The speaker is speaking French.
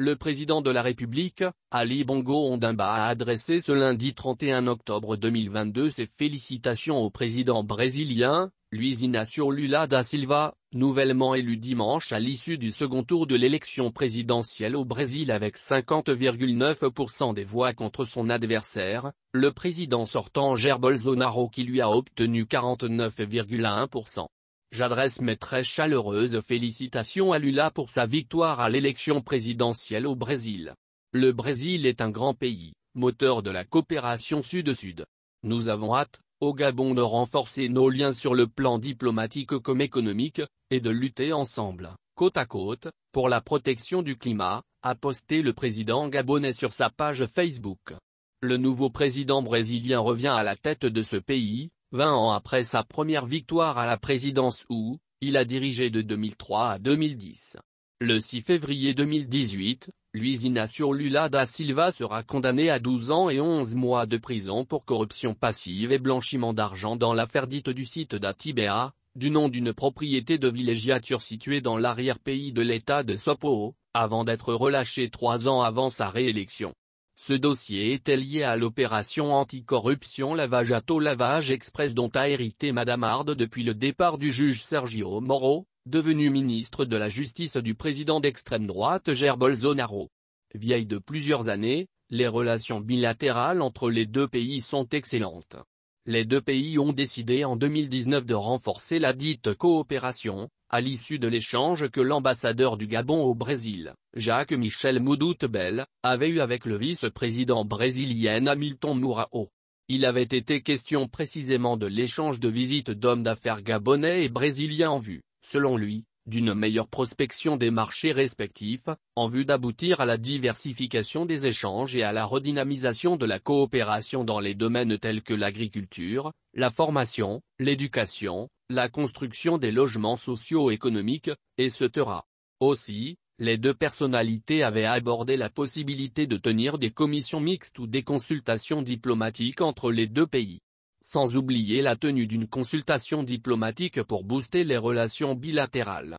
Le président de la République, Ali Bongo Ondimba a adressé ce lundi 31 octobre 2022 ses félicitations au président brésilien, Luiz Inácio Lula da Silva, nouvellement élu dimanche à l'issue du second tour de l'élection présidentielle au Brésil avec 50,9% des voix contre son adversaire, le président sortant Jair Bolsonaro qui lui a obtenu 49,1%. J'adresse mes très chaleureuses félicitations à Lula pour sa victoire à l'élection présidentielle au Brésil. Le Brésil est un grand pays, moteur de la coopération Sud-Sud. Nous avons hâte, au Gabon, de renforcer nos liens sur le plan diplomatique comme économique, et de lutter ensemble, côte à côte, pour la protection du climat, a posté le président gabonais sur sa page Facebook. Le nouveau président brésilien revient à la tête de ce pays, 20 ans après sa première victoire à la présidence où il a dirigé de 2003 à 2010. Le 6 février 2018, Luiz Inácio Lula da Silva sera condamné à 12 ans et 11 mois de prison pour corruption passive et blanchiment d'argent dans l'affaire dite du site d'Atibaia, du nom d'une propriété de villégiature située dans l'arrière-pays de l'État de São Paulo, avant d'être relâché 3 ans avant sa réélection. Ce dossier était lié à l'opération anticorruption Lava Jato Lavage Express dont a hérité Madame Arde depuis le départ du juge Sergio Moro, devenu ministre de la Justice du président d'extrême droite Jair Bolsonaro. Vieille de plusieurs années, les relations bilatérales entre les deux pays sont excellentes. Les deux pays ont décidé en 2019 de renforcer la dite coopération, à l'issue de l'échange que l'ambassadeur du Gabon au Brésil, Jacques Michel Moudoutebel, avait eu avec le vice-président brésilien Hamilton Mourao. Il avait été question précisément de l'échange de visites d'hommes d'affaires gabonais et brésiliens en vue, selon lui, d'une meilleure prospection des marchés respectifs, en vue d'aboutir à la diversification des échanges et à la redynamisation de la coopération dans les domaines tels que l'agriculture, la formation, l'éducation, la construction des logements socio-économiques, etc. Aussi, les deux personnalités avaient abordé la possibilité de tenir des commissions mixtes ou des consultations diplomatiques entre les deux pays. Sans oublier la tenue d'une consultation diplomatique pour booster les relations bilatérales.